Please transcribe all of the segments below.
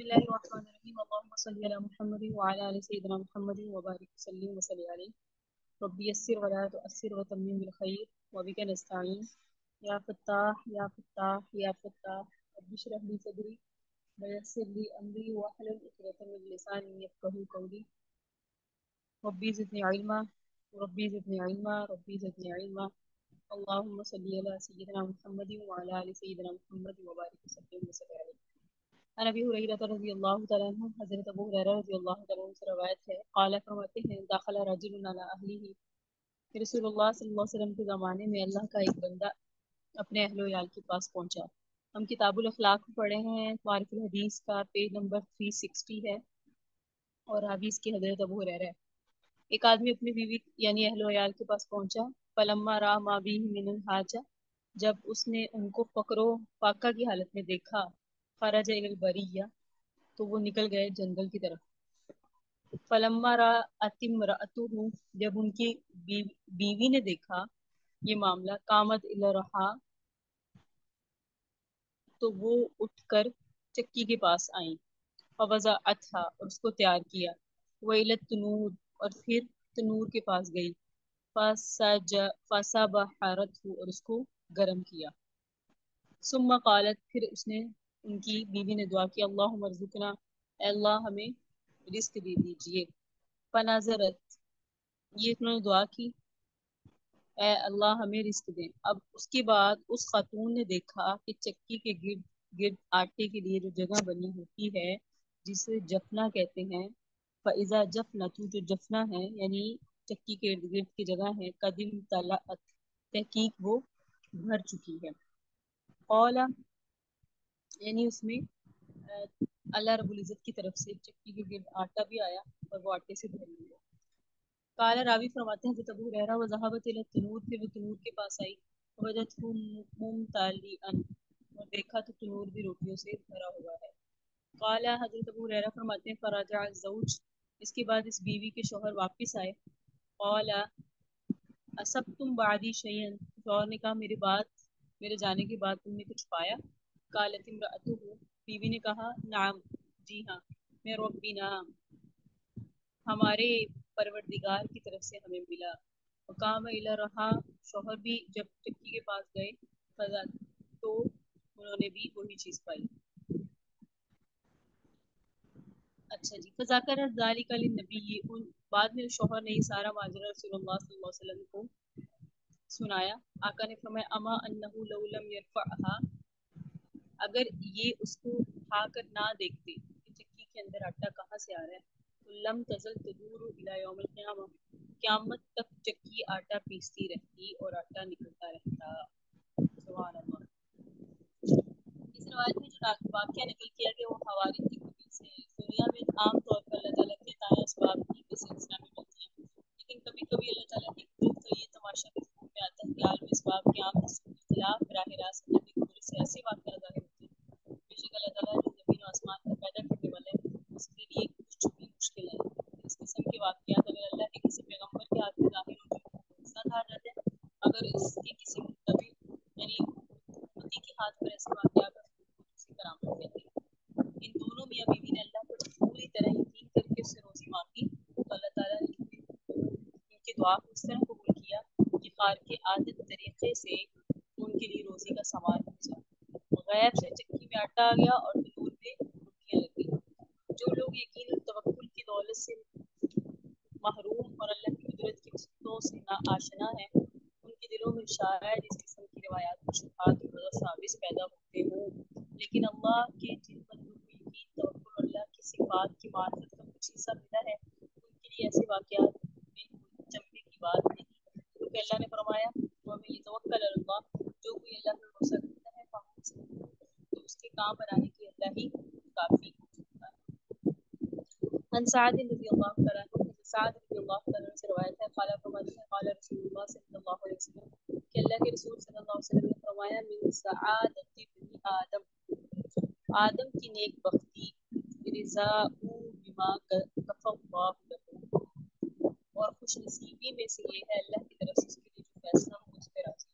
بسم الله الرحمن الرحيم اللهم صل على محمد وعلى آل سيدنا محمد وبارك وسلم وصل عليه ربي يسر ولا تؤثر وتمم بالخير وبك نستعين يا فتاح يا فتاح يا فتاح رب اشرح لي صدري ويسر لي أمري واحلل عقدة من لساني يفقهوا قولي ربي زدني علما ربي زدني علما ربي زدني علما اللهم صل على سيدنا محمد وعلى آل سيدنا محمد وبارك وسلم وصل عليه عن ابی ہریرہ رضی اللہ تعالیٰ عنہ حضرت ابو ہریرہ رضی اللہ تعالیٰ عنہ سے روایت ہے قال فرماتے ہیں داخل رجل علی اہلہ رسول اللہ صلی اللہ علیہ وسلم کے زمانے میں اللہ کا ایک بندہ اپنے اہل و عیال کے پاس پہنچا۔ ہم کتاب الاخلاق پڑھے ہیں، معارف الحدیث کا پیج نمبر 360 ہے اور حدیث کی حضرت ابو ہریرہ ہے۔ ایک آدمی اپنی بیوی یعنی اہل و عیال کے پاس پہنچا، فلما را ما بیہ من الحاجہ، جب اس نے ان کو فقر و فاقہ کی حالت میں دیکھا، خرج الی البریہ، تو وہ نکل گئے جنگل کی طرف۔ فلما رأت امرأتہ، جب ان کی بیوی نے دیکھا یہ معاملہ، قامت الی الرحا، تو وہ اٹھ کر چکی کے پاس آئیں، فوضعتھا، اور اس کو تیار کیا، وإلی التنور، اور پھر تنور کے پاس گئی، فصبحرتہ، اور اس کو گرم کیا، ثم قالت، پھر اس نے ان کی بیوی نے دعا کی، اللہم ارزقنا، اے اللہ ہمیں رزق دے دیجئے، فنظرت، یہ انہوں نے دعا کی اے اللہ ہمیں رزق دیں۔ اب اس کے بعد اس خاتون نے دیکھا کہ چکی کے گرد گرد آٹے کے لیے جو جگہ بنی ہوتی ہے جسے جفنا کہتے ہیں، فَإِذَا جَفْنَةُ، جو جفنا ہے یعنی چکی کے ارد گرد کی جگہ ہے، قدم طلعت، تحقیق وہ بھر چکی ہے، قال، یعنی اس میں اللہ رب العزت کی طرف سے چکی کے گرد آٹا بھی آیا اور وہ آٹے سے بھری ہوئی ہے۔ قال، راوی فرماتے ہیں حضرت ابو ہریرہ وذهبت الى التنور، پھر وہ تنور کے پاس آئی، وجدته ممتلئا، اور دیکھا تو تنور بھی روٹیوں سے بھرا ہوا ہے۔ قال، حضرت ابو ہریرہ فرماتے ہیں فرجع الزوج، اس کے بعد اس بیوی کے شوہر واپس آئے، قال اصبتم بعدی شیئا، شوہر نے کہا میرے جانے کے بعد تم نے کچھ پایا؟ قالت امرأتہ، بیوی نے کہا نعم، جی ہاں، میں ربنا، ہمارے پروردگار کی طرف سے ہمیں ملا، وقام الی الرحا، شوہر بھی جب چکی کے پاس گئے، فضا، تو انہوں نے بھی وہی چیز پائی۔ اچھا جی، فذاکر ذالک للنبی، ان بعد میں شوہر نے یہ سارا ماجرا رسول اللہ صلی اللہ علیہ وسلم کو سنایا۔ آقا نے فرمایا اما انہ لو لم یرفعها، اگر یہ اس کو اٹھا کر نہ دیکھتے کہ چکی کے اندر آٹا کہاں سے آ رہا ہے، تو لم تزل تدور الی یوم القیامہ، قیامت تک چکی آٹا پیستی رہتی اور آٹا نکلتا رہتا۔ سبحان اللہ۔ اس روایت میں جو واقعہ نقل کیا گیا وہ حوارث کی حدیث سے ہے۔ دنیا میں عام طور پر اللہ تعالیٰ کے تائیں اسباب کی سلسلہ میں ملتی ہیں، لیکن کبھی کبھی اللہ تعالیٰ کی قدرت کا یہ تماشا بھی حکم میں آتا ہے کہ عالم اسباب کے عام اختلاف براہ راست اللہ کی قدرت سے ایسے واقعہ ظاہر ہوتے ہیں۔ بے شک اللہ تعالیٰ جو زمین و آسمان کا پیدا کرنے والا ہے، اس کے لیے کچھ بھی مشکل ہے۔ اس قسم کے واقعات اگر اللہ کے کسی پیغمبر کے ہاتھ میں ظاہر ہو جائے تو معجزہ کہا جاتا ہے، اگر اس کے کسی متبع یعنی امتی کے ہاتھ پر ایسے واقعات دوسری کرامت کہتے ہیں۔ ان دونوں میاں بیوی نے اللہ پر پوری طرح یقین کر کے اس سے روزی مانگی تو اللہ تعالیٰ نے ان کی دعا کو اس طرح قبول کیا کہ خار کے عادت طریقے سے ان کے لیے روزی کا سامان پہنچا، غیب سے چکی میں آٹا آ گیا اور تنور میں روٹیاں لگ گئی۔ جو لوگ یقین اور توکل کی دولت سے محروم اور اللہ کی قدرت کی وسعتوں سے ناآشنا ہیں، ان کے دلوں میں شاید اس قسم کی روایات کو شبہات اور وساوس پیدا ہوتے ہوں، لیکن اللہ کے جن بندوں کو یقین، توکل اور اللہ کی صفات کی معرفت کا کچھ حصہ ملا ہے، ان کے لیے ایسے واقعات میں کوئی چمبے کی بات نہیں، کیونکہ اللہ نے فرمایا وَمَن يَتَوَکَّلْ عَلَى اللَّهِ، جو کوئی اللہ پر بھروسہ کرتا ہے تو اس کے کام بنانے کی اللہ ہی کافی ہوتا ہے۔ عن سعد رضی اللہ تعالیٰ عنہ، سعد رضی اللہ تعالیٰ عنہ سے روایت ہے، قال فرماتے ہیں قال رسول اللہ صلی اللہ علیہ وسلم، کہ اللہ کے رسول صلی اللہ علیہ وسلم نے فرمایا من سعادت ابن آدم، آدم کی نیک بختی، رضاء بما کفى اللہ له، اور خوش نصیبی میں سے یہ ہے اللہ کی طرف سے اس کے لیے جو فیصلہ ہو اس پہ راضی۔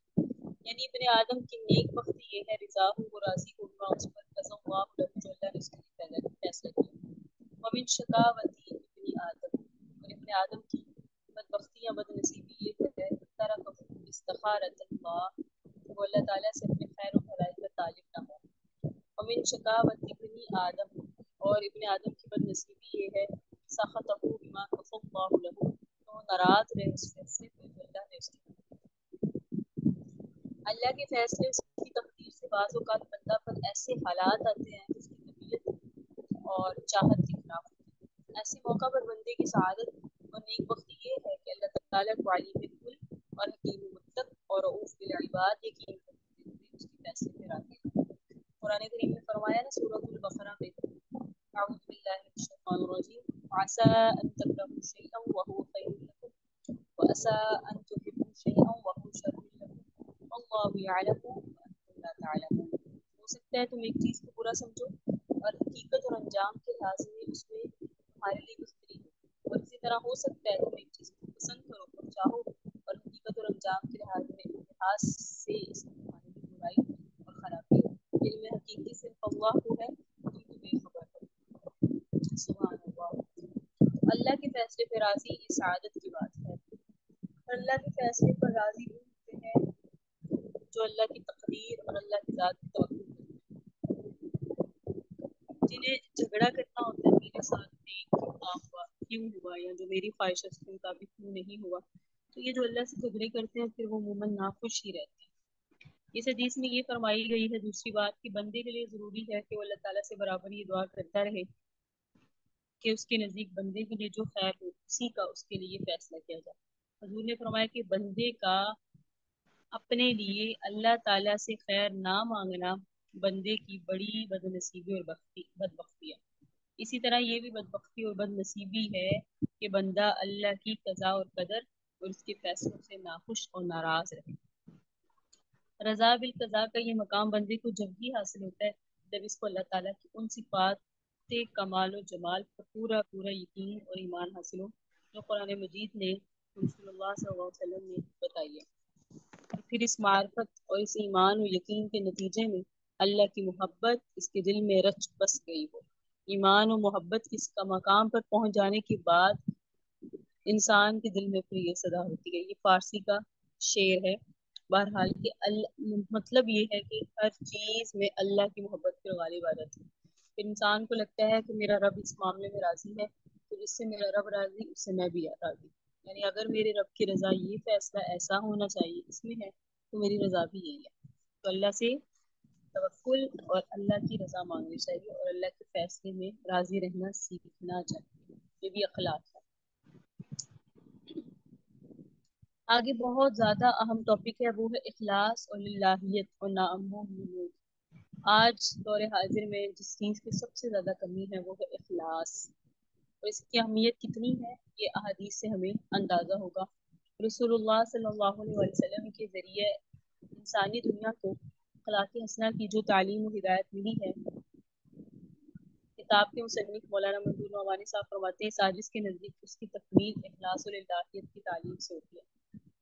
یعنی ابن آدم کی نیک بختی یہ ہے رضا ہو وہ راضی ہو بما اس پر قسم اللہ له جو اللہ نے اس کے لیے فیصلہ کیا ومن شقاوتی ابن آدم اور ابن آدم کی بدبختی یا بد نصیبی یہ ہے ترک استخارت اللہ وہ اللہ تعالیٰ سے اپنے خیر و بھلائی کا طالب نہ ہو ومن شقاوت ابن آدم اور ابن آدم کی بد نصیبی یہ ہے سخطہ بما کفى اللہ له تو ناراض رہے اس فیصلے پہ جو اللہ نے اس کے اللہ کے فیصلے اس کی تقدیر سے بعض اوقات بندہ پر ایسے حالات آتے ہیں جس کی طبیعت اور چاہت کے خلاف ہوتی ہے ایسے موقع پر بندے کی سعادت اور نیک بختی یہ ہے کہ اللہ تعالیٰ کو عالم بالکل اور حکیم مطلق اور رؤوف بالعباد یقین کرتے ہوئے اس کے فیصلے پہ راضی ہے قرآن کریم میں فرمایا نا سورۃ البقرہ میں اعوذ باللہ من الشیطان الرجیم عسى ان تکرهوا شیئا وهو خیر لکم وعسى ان تحبوا شیئا وهو شر لکم اللہ یعلم وانتم لا تعلمون ہو سکتا ہے تم ایک چیز کو برا سمجھو اور حقیقت اور انجام کے لحاظ میں اس میں تمہارے لیے بہتری ہو اور اسی طرح ہو سکتا ہے تم ایک چیز کو پسند کرو اور چاہو اور حقیقت اور انجام کے لحاظ سے اس میں تمہارے لیے برائی اور خرابی ہو علم حقیقی صرف اللہ کو ہے تم تو بے خبر ہو سبحان اللہ اللہ کے فیصلے پہ راضی یہ سعادت کی بات ہے اللہ کے فیصلے پر راضی ہوتے ہیں جو اللہ کی تقدیر اور اللہ کی ذات کی توقع جنہیں جھگڑا کرنا ہوتا ہے میرے ساتھ کیوں ہوا یا جو میری خواہشات کے مطابق کیوں نہیں ہوا تو یہ جو اللہ سے جھگڑے کرتے ہیں پھر وہ عموماً ناخوش ہی رہتے ہیں اس حدیث میں یہ فرمائی گئی ہے دوسری بات کہ بندے کے لیے ضروری ہے کہ وہ اللہ تعالیٰ سے برابر یہ دعا کرتا رہے کہ اس کے نزدیک بندے کے لیے جو خیر ہو اسی کا اس کے لیے فیصلہ کیا جائے حضور نے فرمایا کہ بندے کا اپنے لیے اللہ تعالیٰ سے خیر نہ مانگنا بندے کی بڑی بد نصیبی اور بدبختی ہے اسی طرح یہ بھی بدبختی اور بد نصیبی ہے کہ بندہ اللہ کی قضاء اور قدر اور اس کے فیصلوں سے ناخوش اور ناراض رہے رضا بالقضاء کا یہ مقام بندے کو جب بھی حاصل ہوتا ہے جب اس کو اللہ تعالیٰ کی ان صفات کمال و جمال پر پورا پورا یقین اور ایمان حاصل ہو جو قرآن مجید نے رسول اللہ صلی اللہ علیہ وسلم نے بتائی ہے اور پھر اس معرفت اور اس ایمان و یقین کے نتیجے میں اللہ کی محبت اس کے دل میں رچ بس گئی ہو ایمان و محبت کی اس کا مقام پر پہنچ جانے کے بعد انسان کے دل میں پھر یہ صدا ہوتی ہے یہ فارسی کا شعر ہے بہرحال کہ مطلب یہ ہے کہ ہر چیز میں اللہ کی محبت پھر غالب آ جاتی ہے پھر انسان کو لگتا ہے کہ میرا رب اس معاملے میں راضی ہے تو جس سے میرا رب راضی اس سے میں بھی راضی یعنی اگر میرے رب کی رضا یہ فیصلہ ایسا ہونا چاہیے اس میں ہے تو میری رضا بھی یہی ہے تو اللہ سے توکل اور اللہ کی رضا مانگنی چاہیے اور اللہ کے فیصلے میں راضی رہنا سیکھنا چاہیے یہ بھی اخلاق ہے آگے بہت زیادہ اہم ٹاپک ہے وہ ہے اخلاص اور للہیت اور نامومنود آج دور حاضر میں جس چیز کی سب سے زیادہ کمی ہے وہ ہے اخلاص اور اس کی اہمیت کتنی ہے یہ احادیث سے ہمیں اندازہ ہوگا رسول اللہ صلی اللہ علیہ وسلم کے ذریعے انسانی دنیا کو اخلاق حسنہ کی جو تعلیم و ہدایت ملی ہے کتاب کے مصنف مولانا منظور نعمانی صاحب فرماتے ہیں ساجد کے نزدیک اس کی تکمیل اخلاص الالہیت کی تعلیم سے ہوتی ہے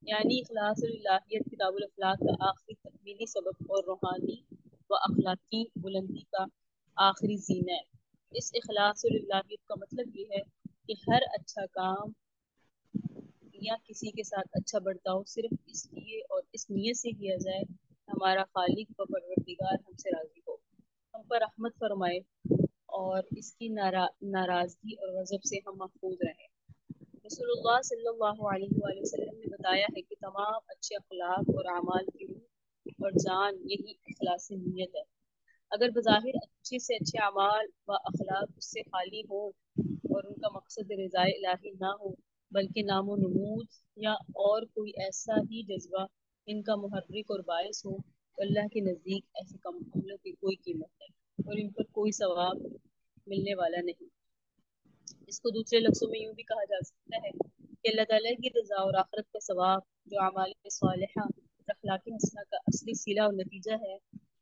یعنی اخلاص الالہیت کتاب الاخلاق کا آخری تکمیلی سبب اور روحانی و اخلاقی بلندی کا آخری زینہ ہے اس اخلاص الالہیت کا مطلب یہ ہے کہ ہر اچھا کام یا کسی کے ساتھ اچھا برتاؤ صرف اس لیے اور اس نیت سے کیا جائے ہمارا خالق و پروردگار ہم سے راضی ہو ہم پر رحمت فرمائے اور اس کی ناراضگی اور غضب سے ہم محفوظ رہیں رسول اللہ صلی اللہ علیہ وآلہ وسلم نے بتایا ہے کہ تمام اچھے اخلاق اور اعمال کی روح اور جان یہی اخلاص نیت ہے اگر بظاہر اچھے سے اچھے اعمال و اخلاق اس سے خالی ہوں اور ان کا مقصد رضائے الہی نہ ہو بلکہ نام و نمود یا اور کوئی ایسا ہی جذبہ ان کا محرک اور باعث ہو تو اللہ کے نزدیک ایسے کم عملوں کی کوئی قیمت نہیں اور ان پر کوئی ثواب ملنے والا نہیں اس کو دوسرے لفظوں میں یوں بھی کہا جا سکتا ہے کہ اللہ تعالیٰ کی رضا اور آخرت کا ثواب جو اعمال صالحہ اخلاق حسنہ کا اصلی صلہ اور نتیجہ ہے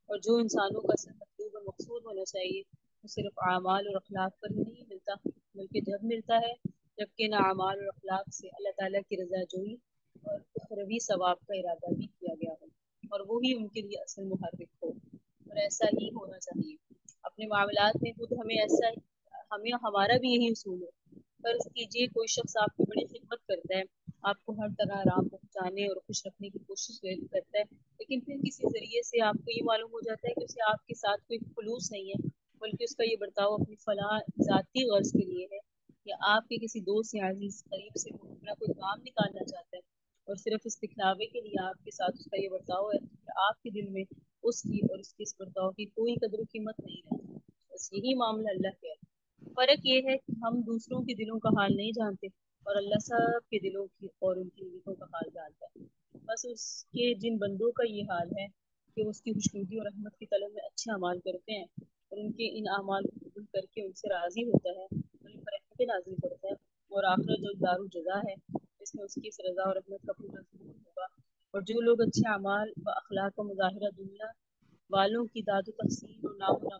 اور جو انسانوں کا اصل مطلوب اور مقصود ہونا چاہیے وہ صرف اعمال اور اخلاق پر ہی نہیں ملتا بلکہ جب ملتا ہے جبکہ ان اعمال اور اخلاق سے اللہ تعالیٰ کی رضا جوئی اور اخروی ثواب کا ارادہ بھی کیا گیا ہو اور وہی ان کے لیے اصل محرک ہو، اور ایسا ہی ہونا چاہیے اپنے معاملات میں خود ہمیں ایسا ہمیں ہمارا بھی یہی اصول ہے۔ فرض کیجیے کوئی شخص آپ کی بڑی خدمت کرتا ہے، آپ کو ہر طرح آرام پہنچانے اور خوش رکھنے کی کوشش کرتا ہے، لیکن پھر کسی ذریعے سے آپ کو یہ معلوم ہو جاتا ہے کہ اسے آپ کے ساتھ کوئی خلوص نہیں ہے، بلکہ اس کا یہ برتاؤ اپنی فلاح ذاتی غرض کے لیے ہے، یا آپ کے کسی دوست یا عزیز قریب سے وہ اپنا کوئی کام نکالنا چاہتا ہے اور صرف اس دکھلاوے کے لیے آپ کے ساتھ اس کا یہ برتاؤ ہے کہ آپ کے دل میں اس کی اور اس کے اس برتاؤ کی کوئی قدر و قیمت نہیں رہتی۔ بس یہی معاملہ اللہ کا ہے۔ فرق یہ ہے کہ ہم دوسروں کے دلوں کا حال نہیں جانتے اور اللہ سب کے دلوں کی اور ان کی نیتوں کا حال جانتا ہے۔ بس اس کے جن بندوں کا یہ حال ہے کہ وہ اس کی خوشنودی اور رحمت کی طلب میں اچھے اعمال کرتے ہیں اور ان کے ان اعمال کو قبول کر کے ان سے راضی ہوتا ہے، ان پر رحمتیں نازل کرتا ہے، اور آخرت جو دار الجزا ہے اس میں اس کی اس رضا اور رحمت کا پورا ظہور ہوگا۔ اور جو لوگ اچھے اعمال و اخلاق کا مظاہرہ دنیا والوں کی داد و تقسیم اور نام و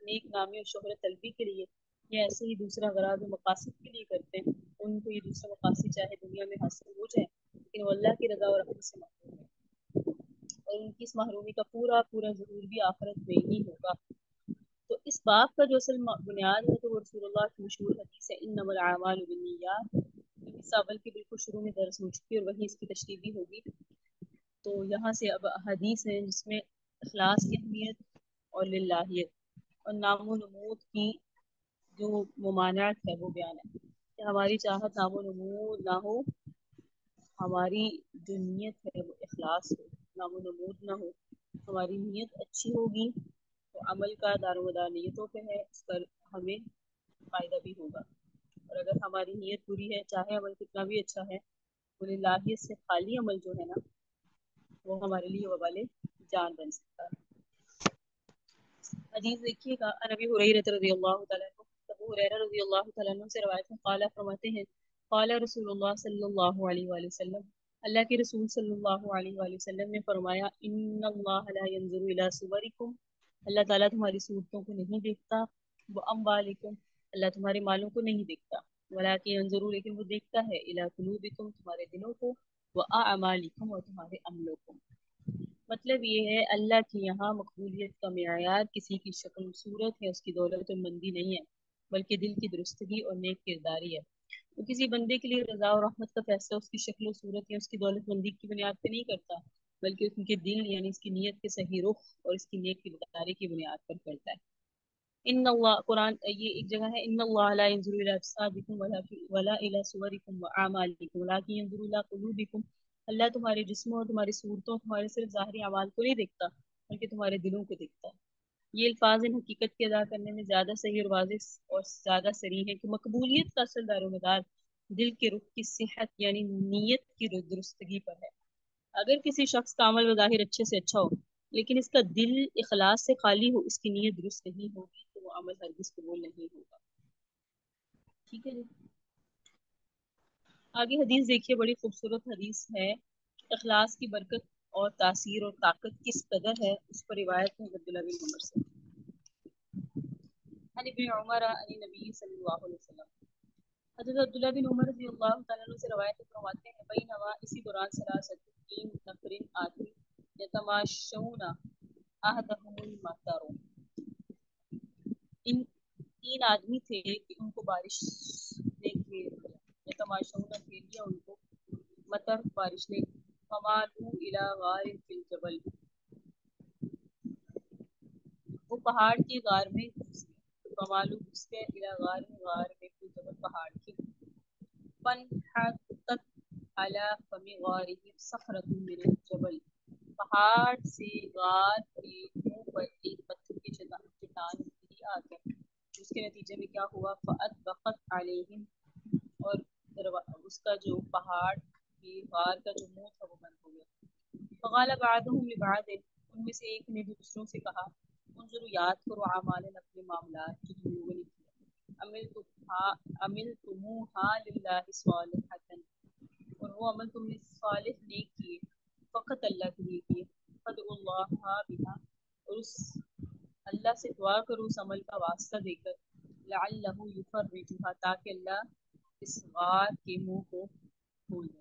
نیک نامی اور شہرت طلبی کے لیے یا ایسے ہی دوسرا غراض و مقاصد کے لیے کرتے ہیں، ان کو یہ دوسرا مقاصد چاہے دنیا میں حاصل ہو جائے لیکن وہ اللہ کی رضا اور رحمت سے محروم ہے، اور ان کی اس محرومی کا پورا پورا ظہور بھی آخرت میں ہی ہوگا۔ تو اس باب کا جو اصل بنیاد ہے تو وہ رسول اللہ کی مشہور حدیث ہے انما الاعمال بالنیات، جو اس اول کے بالکل شروع میں درس ہو چکی ہے اور وہیں اس کی تشریح بھی ہوگی۔ تو یہاں سے اب حدیث ہے جس میں اخلاص کی اہمیت اور للہیت اور نام و نمود کی جو ممانعت ہے وہ بیان ہے کہ ہماری چاہت نام و نمود نہ ہو، ہماری جو نیت ہے وہ اخلاص ہو، نام و نمود نہ ہو، ہماری نیت اچھی ہوگی تو عمل کا دار و مدار نیتوں پہ ہے، اس پر ہمیں فائدہ بھی ہوگا، اور اگر ہماری نیت بری ہے چاہے عمل کتنا بھی اچھا ہے وہ للہیت سے خالی عمل جو ہے نا وہ ہمارے لیے وبال جان بن سکتا ہے۔ حدیث دیکھیے گا، نبی ہریرہ رضی اللہ تعالیٰ عنہ، ابو ہریرہ رضی اللہ تعالیٰ عنہ سے روایت ہے، قال فرماتے ہیں قال رسول اللہ صلی اللہ علیہ وآلہ وسلم، اللہ کے رسول صلی اللہ علیہ وآلہ وسلم نے فرمایا ان اللہ لا ينظر الى صورکم، اللہ تعالیٰ تمہاری صورتوں کو نہیں دیکھتا، واموالکم، اللہ تمہارے مالوں کو نہیں دیکھتا، ولکن ينظر، لیکن وہ دیکھتا ہے الى قلوبکم، تمہارے دلوں کو، واعمالکم، اور تمہارے عملوں کو۔ مطلب یہ ہے اللہ کے یہاں مقبولیت کا معیار کسی کی شکل و صورت یا اس کی دولت و مندی نہیں ہے، بلکہ دل کی درستگی اور نیک کرداری ہے۔ وہ کسی بندے کے لیے رضا اور رحمت کا فیصلہ اس کی شکل و صورت یا اس کی دولت مندی کی بنیاد پہ نہیں کرتا، بلکہ اس کے دل یعنی اس کی نیت کے صحیح رخ اور اس کی نیک کرداری کی بنیاد پر کرتا ہے۔ ان اللہ، قرآن یہ ایک جگہ ہے، ان اللہ لا ينظر الى اجسادکم ولا الى صورکم واعمالکم ولکن ينظر الى قلوبکم، اللہ تمہارے جسموں اور تمہاری صورتوں، تمہارے صرف ظاہری اعمال کو نہیں دیکھتا بلکہ تمہارے دلوں کو دیکھتا ہے۔ یہ الفاظ ان حقیقت کے ادا کرنے میں زیادہ صحیح اور واضح اور زیادہ صریح ہے کہ مقبولیت کا اصل دار و مدار دل کے رخ کی صحت یعنی نیت کی درستگی پر ہے۔ اگر کسی شخص کا عمل بظاہر اچھے سے اچھا ہو لیکن اس کا دل اخلاص سے خالی ہو، اس کی نیت درست نہیں ہوگی تو وہ عمل ہرگز قبول نہیں ہوگا۔ ٹھیک ہے جی، آگے حدیث دیکھیے، بڑی خوبصورت حدیث ہے، اخلاص کی برکت اور تاثیر اور طاقت کس قدر ہے اس پر روایت ہے عبداللہ بن عمر سے، عن ابن عمر عن نبی صلی اللہ علیہ وسلم، حضرت عبداللہ بن عمر رضی اللہ تعالیٰ عنہ سے روایت فرماتے ہیں بینما، اسی دوران سراست تین نفرین آدمی یتماشون احدهم المطر، ان تین آدمی تھے کہ ان کو بارش نے گھیر لیا، یتماشون گھیر لیا ان کو، مطر بارش نے، فمالوا الی غار فی الجبل، وہ پہاڑ کی غار میں گھس گئے، فمالوا گھس گئے الی غار میں، غار میں فی الجبل پہاڑ کی، فانحطت علی فم غارهم صخرۃ من الجبل، پہاڑ سے غار کے منہ پر ایک پتھر کی چٹان گری آ گئی، اس کے نتیجے میں کیا ہوا، فأطبقت علیہم، اور اس کا جو پہاڑ کی غار کا جو منہ تھا وہ بند ہو گیا، فقال بعضهم لبعض، ان میں سے ایک نے دوسروں سے کہا، انظروا، یاد کرو، اعمالنا، اپنے معاملات جو تم لوگوں نے کیا، عملتموها للہ صالحۃ، اور وہ عمل تم نے صالح نیک کیے، فقط اللہ کے لیے کیے، فادعوا اللہ بها، اور اس اللہ سے دعا کرو اس عمل کا واسطہ دے کر، لعلہ یفرجها، تاکہ اللہ اس غار کے منہ کو کھول دے،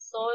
100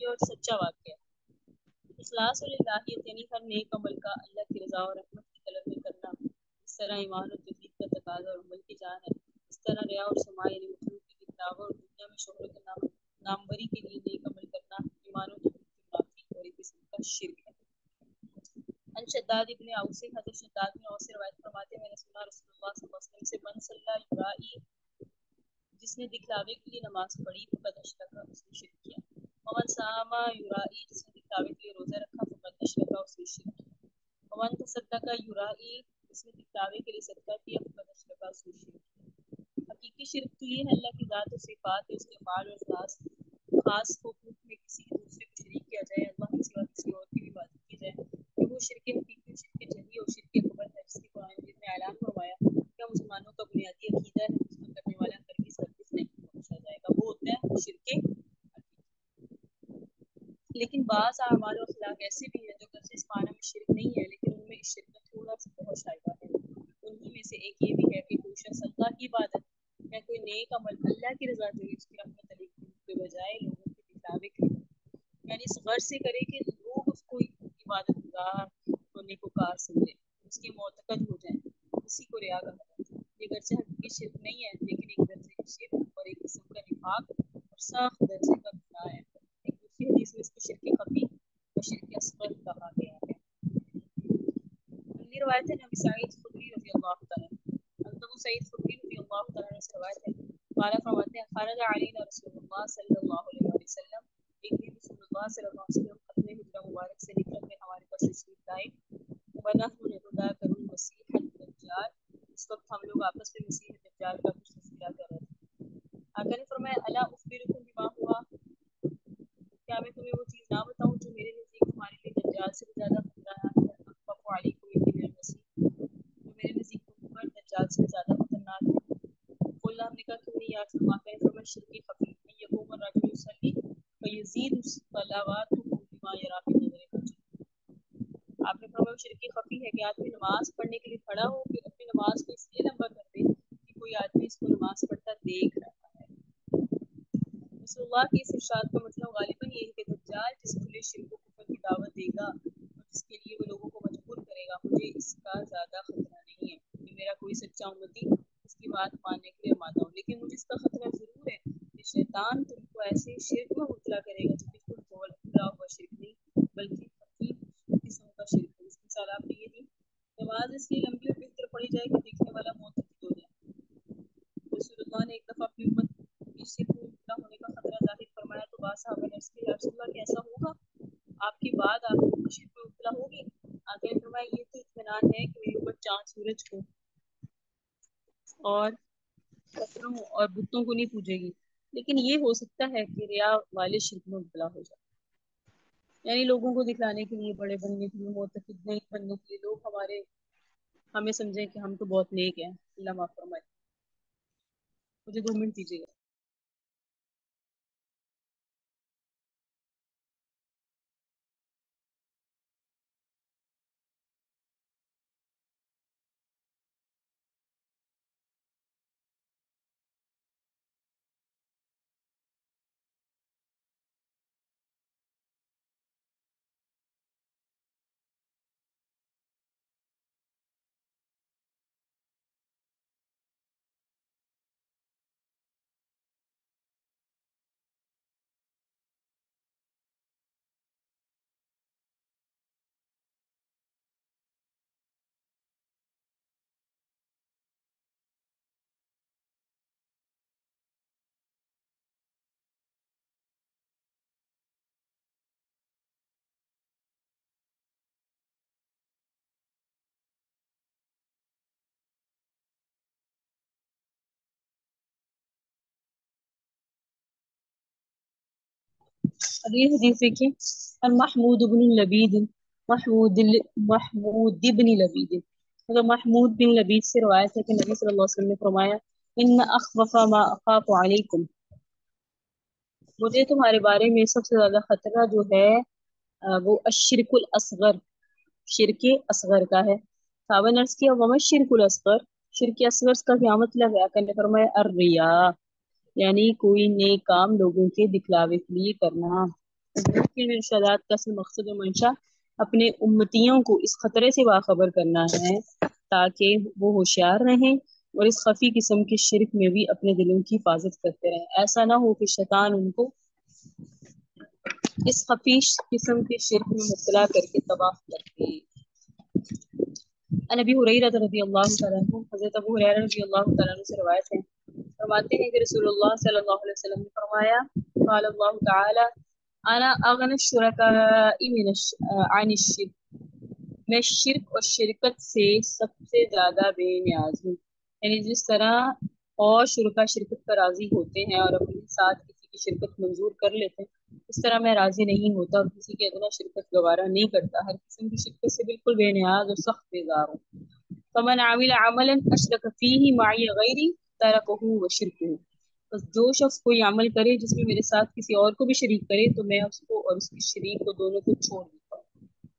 یہ اور سچا واقعہ ہے۔ اخلاص اور الہیت یعنی ہر نیک عمل کا اللہ کی رضا اور رحمت کی طلب میں کرنا، اس طرح ایمان اور توحید کا تقاضا اور عمل کی جان ہے۔ اس طرح ریا اور سماع یعنی مخلوق کی دکھلاوا اور دنیا میں شہرت و ناموری کے لیے نیک عمل کرنا ایمان اور توحید کی منافی اور ایک قسم کا شرک ہے۔ ان شداد ابن اوس حضرت شداد بن اوس روایت فرماتے ہیں میں نے سنا رسول اللہ صلی اللہ علیہ وسلم سے من صلی یرائی، جس نے دکھلاوے کے لیے نماز پڑھی فقد اشرک، اس نے شرک کیا۔ ومن صام یرائی، جس نے دکھلاوے کے لیے روزہ رکھا فقد اشرک، اس نے شرک کیا۔ ومن تصدق یرائی، جس نے دکھلاوے کے لیے صدقہ کیا فقد اشرک، اس نے شرک کیا۔ حقیقی شرک تو یہ ہے اللہ کی ذات و صفات ہے، اس کے افعال اور خاص حقوق میں کسی دوسرے کو شریک کیا جائے، اللہ کے سوا کسی اور کی بھی عبادت کی جائے، کہ وہ شرک حقیقی، شرک جلی اور شرک اکبر ہے، جس کی قرآن مجید میں اعلان فرمایا کیا مسلمانوں کا بنیادی عقیدہ ہے جس کو کرنے والا ہرگز ہرگز نہیں بخشا جائے گا، وہ ہوتا ہے شرک حقیقی۔ لیکن بعض اعمال و اخلاق ایسے بھی ہیں جو گرچہ اس معنی میں شرک نہیں ہے لیکن ان میں اس شرک کا تھوڑا سا بہت شائبہ ہے۔ انہی میں سے ایک یہ بھی ہے کہ کوئی شخص اللہ کی عبادت یا کوئی نیک عمل اللہ کی رضا کے لیے، اس کی رحمت علی کے بجائے لوگوں کے دکھلاوے کے لیے، یعنی اس غرض سے کرے کہ لوگ اس کو عبادت گزار اور نیکوکار سمجھے، اس کے معتقد ہو جائیں، اسی کو ریا کہا جاتا ہے۔ یہ گرچہ حقیقی شرک نہیں ہے لیکن ایک درجے کا شرک اور ایک قسم کا نفاق اور سخت درجے کا گناہ ہے۔ ایک دوسری حدیث میں اس کو شرک خفی اور شرک اصغر کہا گیا ہے۔ اگلی روایت ہے نبی سعید خدری رضی اللہ تعالیٰ عنہ، ابو سعید خدری رضی اللہ تعالیٰ عنہ سے روایت ہے، قال فرماتے ہیں خرج علینا رسول اللہ صلی اللہ علیہ وسلم، ایک دن رسول اللہ صلی اللہ علیہ وسلم اپنے حجرہ مبارک سے نکل کر ہمارے پاس تشریف لائے، ونحن نتذاکر المسیح الدجال، اس وقت ہم لوگ آپس میں مسیح دجال کا کچھ تذکرہ کر رہے تھے۔ آقا نے فرمایا الا اخبرکم بما ہوا، کیا میں تمہیں وہ چیز نہ بتاؤں جو میرے نزدیک تمہارے لیے دجال سے بھی زیادہ خطرناک ہے، اخوف علیکم من المسیح، جو میرے نزدیک تم پر دجال سے زیادہ خطرناک ہے۔ قلنا، ہم نے کہا کیوں نہیں یا رسول اللہ، کہنے فرمایا شرک خفی ان یقوم الرجل یصلی فیزید صلواته بما یری من نظر الرجل، آپ نے فرمایا شرک خفی ہے کہ آدمی نماز پڑھنے کے لیے کھڑا ہو کہ اپنی نماز کو اس لیے لمبا کر دے کہ کوئی آدمی اس کو نماز پڑھتا دیکھ رہا ہے۔ رسول اللہ کی اس ارشاد کا مطلب غالباً یہی کہ دجال جس کھلے شرک و کفر کی دعوت دے گا اور جس کے لیے وہ لوگوں کو مجبور کرے گا، مجھے اس کا زیادہ خطرہ نہیں ہے کہ میرا کوئی سچا امتی اس کی بات ماننے کے لیے آمادہ ہو، لیکن مجھے اس کا خطرہ ضرور ہے کہ شیطان تم کو ایسے شرک میں مبتلا کرے گا جو بالکل کھلا ہوا شرک نہیں بلکہ خفیف قسم کا شرک ہے۔ اس کی مثال آپ نے یہ دی، نماز اس لیے لمبی اور بہتر پڑھی جائے کہ دیکھنے والا معتقد ہو جائے۔ رسول اللہ نے ایک دفعہ اپنی امت کی شرک میں مبتلا ہونے کا خطرہ ظاہر فرمایا تو بعض صحابہ نے عرض کیا یا رسول اللہ کیسا ہوگا، آپ کی بعد آپ کو شرک میں مبتلا ہوگی؟ آقا نے فرمایا یہ تو اطمینان ہے کہ میری امت چاند سورج کو اور پتھروں اور بتوں کو نہیں پوجے گی، لیکن یہ ہو سکتا ہے کہ ریا والے شرک میں مبتلا ہو جائے، یعنی لوگوں کو دکھلانے کے لیے، بڑے بننے کے لیے، معتقد نہیں بننے کے لیے، لوگ ہمیں سمجھیں کہ ہم تو بہت نیک ہیں۔ اللہ معاف فرمائے، مجھے 2 منٹ دیجیے گا۔ اگلی حدیث دیکھیے، محمود بن لبید، محمود بن لبید، مطلب محمود بن لبید سے روایت ہے کہ نبی صلی اللہ علیہ وسلم نے فرمایا ان اخوف ما اخاف علیکم، مجھے تمہارے بارے میں سب سے زیادہ خطرہ جو ہے وہ الشرک الاصغر، شرک اصغر کا ہے۔ صحابہ نے عرض کیا وما الشرک الاصغر، شرک اصغر کا کیا مطلب ہے؟ آقا نے فرمایا الریا، یعنی کوئی نیک کام لوگوں کے دکھلاوے کے لیے کرنا، ارشادات کا اصل مقصد و منشا اپنے امتیوں کو اس خطرے سے باخبر کرنا ہے تاکہ وہ ہوشیار رہیں اور اس خفی قسم کے شرک میں بھی اپنے دلوں کی حفاظت کرتے رہیں۔ ایسا نہ ہو کہ شیطان ان کو اس خفیش قسم کے شرک میں مبتلا کر کے تباہ کرتے۔ عن ابی ہریرہ رضی اللہ تعالیٰ عنہ، حضرت ابو ہریرہ رضی اللہ تعالیٰ عنہ سے روایت ہے، فرماتے ہیں کہ رسول اللہ صلی اللہ علیہ وسلم نے فرمایا، قال اللہ تعالی انا اغنی الشرکاء عن الشرک، میں شرک اور شرکت سے سب سے زیادہ بے نیاز ہوں۔ یعنی جس طرح اور شرکا شرکت پر راضی ہوتے ہیں اور اپنے ساتھ کسی کی شرکت منظور کر لیتے ہیں، اس طرح میں راضی نہیں ہوتا اور کسی کی ادنا شرکت گوارا نہیں کرتا، ہر قسم کی شرکت سے بالکل بے نیاز اور سخت بیزار ہوں۔ فمن عمل عملا اشرک فیہ معی غیری ترکہ وشرکہ، بس جو شخص کوئی عمل کرے جس میں میرے ساتھ کسی اور کو بھی شریک کرے تو میں اس کو اور اس کی شریک کو دونوں کو چھوڑ دیتا ہوں۔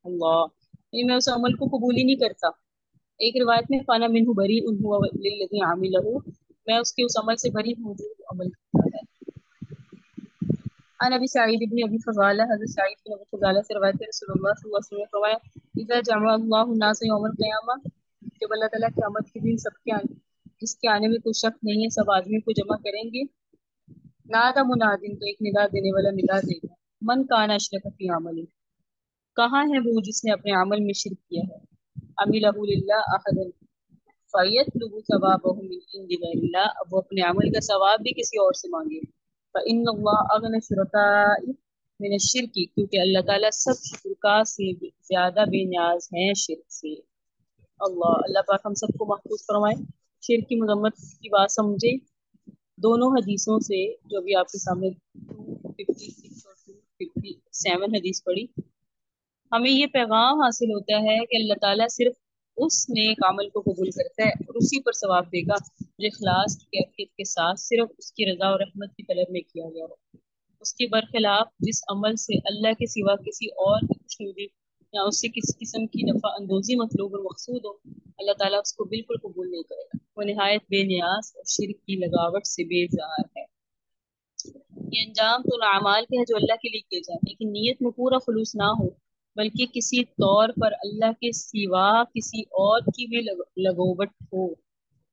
اللہ، یعنی میں اس عمل کو قبول ہی نہیں کرتا۔ ایک روایت میں فانا منہ بری هو للذی عملہ، میں اس کے اس عمل سے بری ہوں جو عمل کرتا ہے۔ عن ابی سعید بن ابی فضالہ، حضرت سعید بن ابی فضالہ سے روایت ہے، رسول اللہ صلی اللہ علیہ وسلم نے فرمایا، اذا جمع اللہ الناس یوم القیامہ، جب اللہ تعالیٰ قیامت کے دن سب کے آنے، جس کے آنے میں کوئی شک نہیں ہے، سب آدمی کو جمع کریں گے، نادى منادن، تو ایک ندا دینے والا ندا دے گا، من کان اشرک فی عمل، کہاں ہے وہ جس نے اپنے عمل میں شرک کیا ہے، عملہ للہ احدا فیطلب ثوابہ من عند غیر اللہ، اب وہ اپنے عمل کا ثواب بھی کسی اور سے مانگے، فإن اللہ اغنى الشرکاء من الشرک، کیونکہ اللہ تعالیٰ سب شرکا سے زیادہ بے نیاز ہیں شرک سے۔ اللہ پاک ہم سب کو محفوظ فرمائے، شرک کی مذمت کی بات سمجھے۔ دونوں حدیثوں سے جو بھی آپ کے سامنے 256 اور 257 حدیث پڑھی، ہمیں یہ پیغام حاصل ہوتا ہے کہ اللہ تعالیٰ صرف اس نیک عمل کو قبول کرتا ہے اور اسی پر ثواب دے گا جو اخلاص کی کیفیت کے ساتھ صرف اس کی رضا اور رحمت کی طلب میں کیا گیا ہو۔ اس کے برخلاف جس عمل سے اللہ کے سوا کسی اور کی خوشنودی یا اس سے کسی قسم کی نفع اندوزی مطلوب اور مقصود ہو، اللہ تعالیٰ اس کو بالکل قبول نہیں کرے گا، وہ نہایت بے نیاز اور شرک کی لگاوٹ سے بیزار ہے۔ یہ انجام تو اعمال کے ہیں جو اللہ کے لیے کیے جائیں، لیکن نیت میں پورا خلوص نہ ہو بلکہ کسی طور پر اللہ کے سوا کسی اور کی بھی لگوبٹ ہو،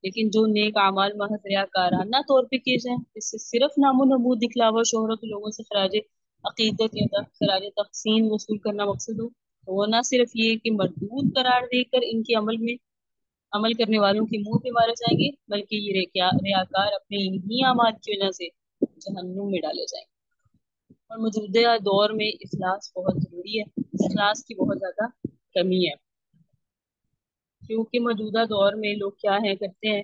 لیکن جو نیک اعمال محض ریاکارانہ طور پہ کیے جائیں، اس سے صرف نام و نمود، دکھلاوا، شہرت، لوگوں سے خراج عقیدت یا خراج تحسین وصول کرنا مقصد ہو، تو وہ نہ صرف یہ کہ مردود قرار دے کر ان کے عمل کرنے والوں کے منہ پہ مارے جائیں گے، بلکہ یہ ریاکار اپنے انہی اعمال کی وجہ سے جہنم میں ڈالے جائیں گے۔ اور موجودہ دور میں اخلاص بہت ضروری ہے، اخلاص کی بہت زیادہ کمی ہے، کیونکہ موجودہ دور میں لوگ کیا کرتے ہیں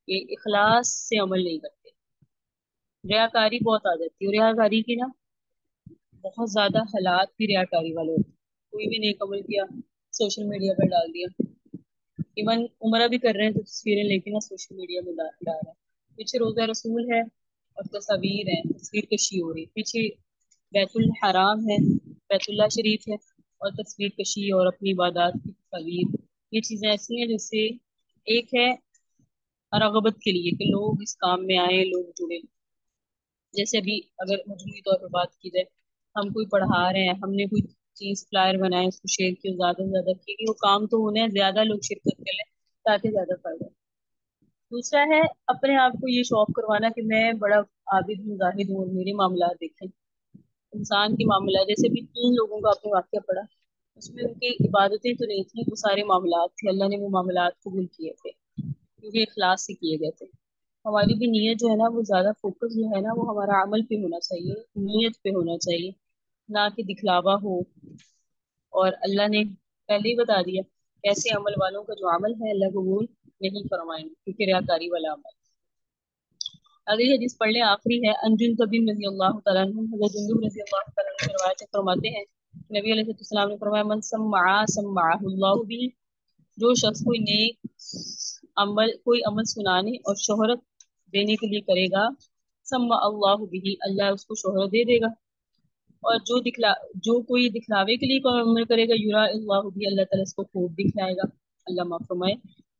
کہ اخلاص سے عمل نہیں کرتے، ریاکاری بہت آ جاتی ہے، اور ریاکاری کی نا بہت زیادہ حالات بھی ریاکاری والے ہوتے ہیں۔ کوئی بھی نیک عمل کیا سوشل میڈیا پر ڈال دیا، ایون عمرہ بھی کر رہے ہیں تو تصویریں لے کے نا سوشل میڈیا میں ڈال رہے ہیں، پیچھے روزہ رسول ہے اور تصاویر ہیں، تصویر کشی ہو رہی، پیچھے بیت الحرام ہے، بیت اللہ شریف ہے، اور تصویر کشی اور اپنی عبادات کی تصاویر، یہ چیزیں ایسی ہیں جس سے ایک ہے رغبت کے لیے کہ لوگ اس کام میں آئیں، لوگ جڑے، جیسے ابھی اگر مجموعی طور پر بات کی جائے، ہم کوئی پڑھا رہے ہیں، ہم نے کوئی چیز فلائر بنائے، اس کو شیئر کیا، زیادہ سے زیادہ کی، وہ کام تو ہونے زیادہ لوگ شرکت کر لیں تاکہ زیادہ فائدہ۔ دوسرا ہے اپنے آپ کو یہ شوق کروانا کہ میں بڑا عابد ہوں، زاہد ہوں، اور میرے معاملات دیکھیں۔ انسان کے معاملات، جیسے بھی 3 لوگوں کا آپ نے واقعہ پڑھا، اس میں ان کی عبادتیں تو نہیں تھیں، وہ سارے معاملات تھے، اللہ نے وہ معاملات قبول کیے تھے کیونکہ اخلاص سے کیے گئے تھے۔ ہماری بھی نیت جو ہے نا، وہ زیادہ فوکس جو ہے نا، وہ ہمارا عمل پہ ہونا چاہیے، نیت پہ ہونا چاہیے، نہ کہ دکھلاوا ہو۔ اور اللہ نے پہلے ہی بتا دیا ایسے عمل والوں کا جو عمل ہے اللہ قبول نہیں فرمائیں گے، کیونکہ ریاکاری والا عمل۔ اگلی حدیث پڑھ لیں، آخری ہے، ان جندب رضی اللہ تعالیٰ عنہ، حضرت جندب رضی اللہ تعالیٰ عنہ سے روایت فرماتے ہیں نبی علیہ السلام نے فرمایا، من سمعہ اللہ بھی، جو شخص کوئی عمل سنانے اور شہرت دینے کے لیے کرے گا، سمع اللہ بھی، اللہ اس کو شہرت دے دے گا، اور جو کوئی دکھلاوے کے لیے کوئی عمل کرے گا، یرا اللہ بھی، اللہ تعالیٰ اس کو خوب دکھلائے گا، اللہ معاف فرمائے۔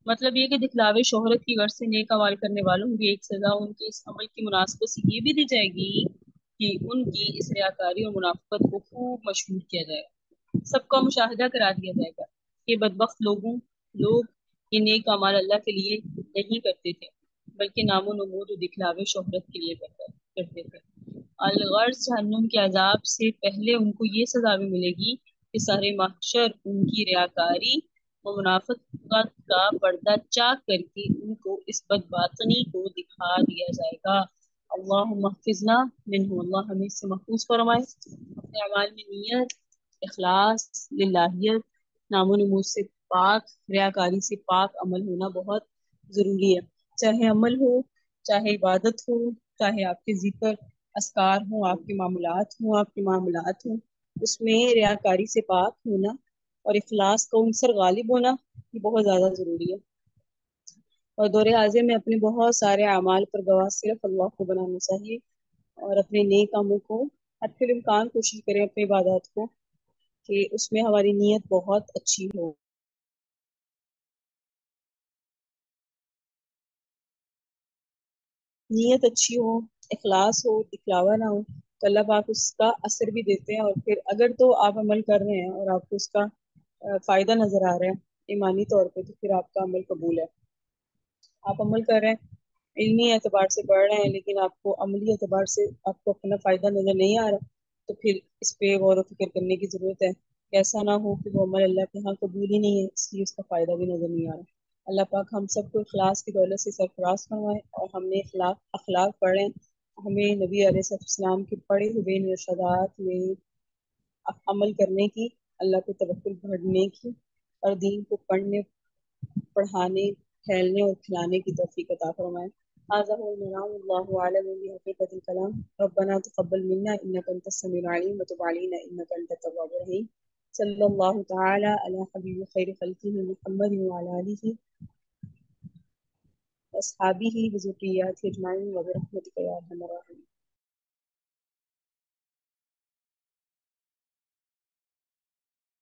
مطلب یہ کہ دکھلاوے شہرت کی غرض سے نیک عمل کرنے والوں کی ایک سزا ان کے اس عمل کی مناسبت سے یہ بھی دی جائے گی کہ ان کی اس ریاکاری اور منافقت کو خوب مشہور کیا جائے گا، سب کا مشاہدہ کرا دیا جائے گا۔ یہ بدبخت لوگ یہ نیک اعمال اللہ کے لیے نہیں کرتے تھے بلکہ نام و نمود و دکھلاوے شہرت کے لیے کرتے تھے۔ الغرض جہنم کے عذاب سے پہلے ان کو یہ سزا بھی ملے گی کہ سارے محشر ان کی ریاکاری اور منافقت کا پردہ چاک کر کے ان کو اس بدباطنی کو دکھا دیا جائے گا۔ اللہم محفظنا منہ، اللہ ہمیں اس سے محفوظ فرمائے۔ اپنے اعمال میں نیت، اخلاص، للہیت، نام و نمود سے پاک، ریاکاری سے پاک عمل ہونا بہت ضروری ہے۔ چاہے عمل ہو، چاہے عبادت ہو، چاہے آپ کے ذکر اذکار ہوں، آپ کے معاملات ہوں، اس میں ریاکاری سے پاک ہونا اور اخلاص کا عنصر غالب ہونا یہ بہت زیادہ ضروری ہے۔ اور دور حاضر میں اپنے بہت سارے اعمال پر گواہ صرف اللہ کو بنانا چاہیے، اور اپنے نیک کاموں کو حد الامکان کوشش کریں اپنی عبادات کو کہ اس میں ہماری نیت بہت اچھی ہو۔ نیت اچھی ہو، اخلاص ہو، دکھلاوا نہ ہو تو اللہ پاک اس کا اثر بھی دیتے ہیں، اور پھر اگر تو آپ عمل کر رہے ہیں اور آپ کو اس کا فائدہ نظر آ رہا ہے ایمانی طور پہ، تو پھر آپ کا عمل قبول ہے۔ آپ عمل کر رہے ہیں، علمی اعتبار سے پڑھ رہے ہیں، لیکن آپ کو عملی اعتبار سے آپ کو اپنا فائدہ نظر نہیں آ رہا، تو پھر اس پہ غور و فکر کرنے کی ضرورت ہے کہ ایسا نہ ہو کہ وہ عمل اللہ کے ہاں قبول ہی نہیں ہے، اس لیے اس کا فائدہ بھی نظر نہیں آ رہا۔ اللہ پاک ہم سب کو اخلاص کی دولت سے سرفراز فرمائے، اور ہم نے اخلاق پڑھیں، ہمیں نبی علیہ السلام کے پڑھے ہوئے ارشادات میں عمل کرنے کی، اللہ پہ توکل بڑھنے کی، اور دین کو پڑھنے، پڑھانے، پھیلنے اور کھلانے کی توفیق عطا فرمائے۔ هذا هو المنام، والله اعلم بحقيقة الكلام، ربنا تقبل منا انك انت السميع العليم وتب علينا انك انت التواب الرحيم، صلى الله تعالى على حبيب خير خلقه محمد وعلى اله واصحابه وذرياته اجمعين وبرحمتك يا ارحم الراحمين۔